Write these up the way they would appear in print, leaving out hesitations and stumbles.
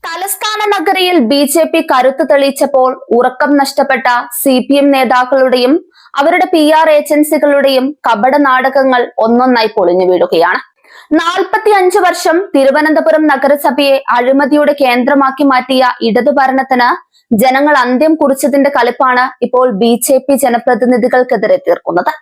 തലസ്ഥാന നഗരിയിൽ ബി.ജെ.പി. കരുത്ത് തെളിയിച്ചപ്പോൾ ഉറക്കം നഷ്ടപ്പെട്ട CPM നേതാക്കളുടെയും അവരുടെ PR ഏജൻസികളുടെയും കപട നാടകങ്ങൾ ഒന്നൊന്നായി പൊളിഞ്ഞു വീഴുകയാണ്. 45 വർഷം തിരുവനന്തപുരം നഗരസഭയെ അഴിമതിയുടെ കേന്ദ്രമാക്കി മാറ്റിയ ഇടതു ഭരണത്തിന് ജനങ്ങൾ അന്ത്യം കുറിച്ചതിന്റെ കളിപ്പാണ് ഇപ്പോൾ ബി.ജെ.പി. ജനപ്രതിനിധികൾക്കെതിരെ തീർക്കുന്നത്.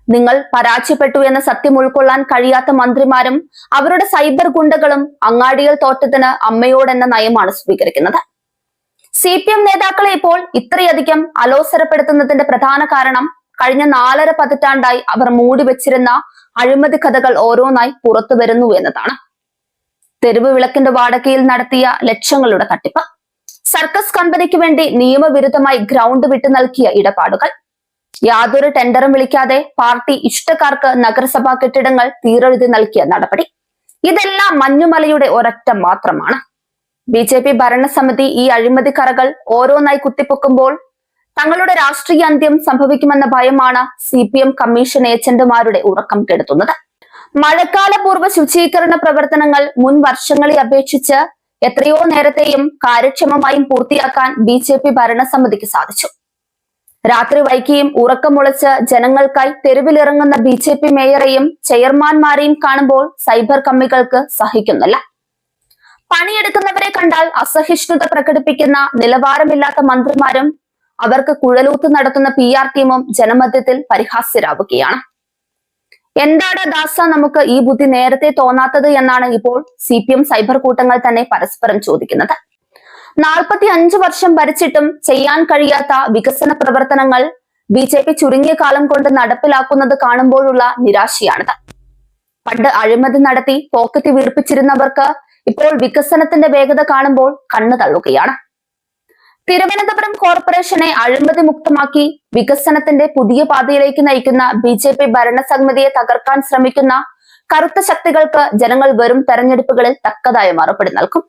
നിങ്ങൾ പരാജയപ്പെട്ടു എന്ന സത്യം ഉൾക്കൊള്ളാൻ കഴിയാത്ത മന്ത്രിമാരും അവരുടെ സൈബർ ഗുണ്ടകളും അങ്ങാടിയിൽ തോറ്റത്തിന് അമ്മയോടെന്ന നയമാണ് സ്വീകരിക്കുന്നത്. CPM നേതാക്കളെ ഇപ്പോൾ ഇത്രയധികം അലോസരപ്പെടുത്തുന്നതിന്റെ പ്രധാന കാരണം കഴിഞ്ഞ 4.5 പതിറ്റാണ്ടായി അവർ മൂടിവെച്ചിരുന്ന അഴിമതി കഥകൾ ഓരോന്നായി പുറത്തു വരുന്നു എന്നതാണ്. തെരുവ് വിളക്കിന്റെ വാടകയിൽ നടത്തിയ ലക്ഷങ്ങളുടെ തട്ടിപ്പ്, സർക്കസ് കമ്പനിക്ക് വേണ്ടി നിയമവിരുദ്ധമായി ഗ്രൗണ്ട് വിട്ടു നൽകിയ ഇടപാടുകൾ, യാതൊരു ടെൻഡറും വിളിക്കാതെ പാർട്ടി ഇഷ്ടക്കാർക്ക് നഗരസഭാ കെട്ടിടങ്ങൾ തീരെഴുതി നൽകിയ നടപടി, ഇതെല്ലാം മഞ്ഞുമലയുടെ ഒരൊറ്റ മാത്രമാണ്. ബി.ജെ.പി. ഭരണസമിതി ഈ അഴിമതി കറകൾ ഓരോന്നായി കുത്തിപ്പൊക്കുമ്പോൾ തങ്ങളുടെ രാഷ്ട്രീയ അന്ത്യം സംഭവിക്കുമെന്ന ഭയമാണ് CPM കമ്മീഷൻ ഏജന്റുമാരുടെ ഉറക്കം കെടുത്തുന്നത്. മഴക്കാലപൂർവ്വ ശുചീകരണ പ്രവർത്തനങ്ങൾ മുൻ വർഷങ്ങളെ അപേക്ഷിച്ച് എത്രയോ നേരത്തെയും കാര്യക്ഷമമായും പൂർത്തിയാക്കാൻ ബി.ജെ.പി. ഭരണസമിതിക്ക് സാധിച്ചു. രാത്രി വൈകിയും ഉറക്കമുളച്ച് ജനങ്ങൾക്കായി തെരുവിലിറങ്ങുന്ന ബി.ജെ.പി. മേയറെയും ചെയർമാൻമാരെയും കാണുമ്പോൾ സൈബർ കമ്മികൾക്ക് സഹിക്കുന്നില്ല. പണിയെടുക്കുന്നവരെ കണ്ടാൽ അസഹിഷ്ണുത പ്രകടിപ്പിക്കുന്ന നിലവാരമില്ലാത്ത മന്ത്രിമാരും അവർക്ക് കുഴലൂത്ത് നടത്തുന്ന PR ടീമും ജനമധ്യത്തിൽ പരിഹാസ്യരാവുകയാണ്. എന്താണ് ദാസ നമുക്ക് ഈ ബുദ്ധി നേരത്തെ തോന്നാത്തത് എന്നാണ് ഇപ്പോൾ CPM സൈബർ കൂട്ടങ്ങൾ തന്നെ പരസ്പരം ചോദിക്കുന്നത്. 45 വർഷം ഭരിച്ചിട്ടും ചെയ്യാൻ കഴിയാത്ത വികസന പ്രവർത്തനങ്ങൾ ബി.ജെ.പി. ചുരുങ്ങിയ കാലം കൊണ്ട് നടപ്പിലാക്കുന്നത് കാണുമ്പോഴുള്ള നിരാശയാണിത്. പണ്ട് അഴിമതി നടത്തി പോക്കറ്റ് വീർപ്പിച്ചിരുന്നവർക്ക് ഇപ്പോൾ വികസനത്തിന്റെ വേഗത കാണുമ്പോൾ കണ്ണു തള്ളുകയാണ്. തിരുവനന്തപുരം കോർപ്പറേഷനെ അഴിമതി മുക്തമാക്കി വികസനത്തിന്റെ പുതിയ പാതയിലേക്ക് നയിക്കുന്ന ബി.ജെ.പി. ഭരണസമിതിയെ തകർക്കാൻ ശ്രമിക്കുന്ന കറുത്ത ശക്തികൾക്ക് ജനങ്ങൾ വരും തെരഞ്ഞെടുപ്പുകളിൽ തക്കതായ മറുപടി നൽകും.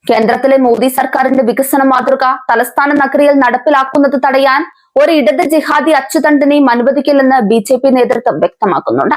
കേന്ദ്രത്തിലെ മോദി സർക്കാരിന്റെ വികസന മാതൃക തലസ്ഥാന നഗരിയിൽ നടപ്പിലാക്കുന്നത് തടയാൻ ഒരു ഇടത് ജിഹാദി അച്ചുതണ്ടിനെയും അനുവദിക്കില്ലെന്ന് ബി.ജെ.പി. നേതൃത്വം വ്യക്തമാക്കുന്നുണ്ട്.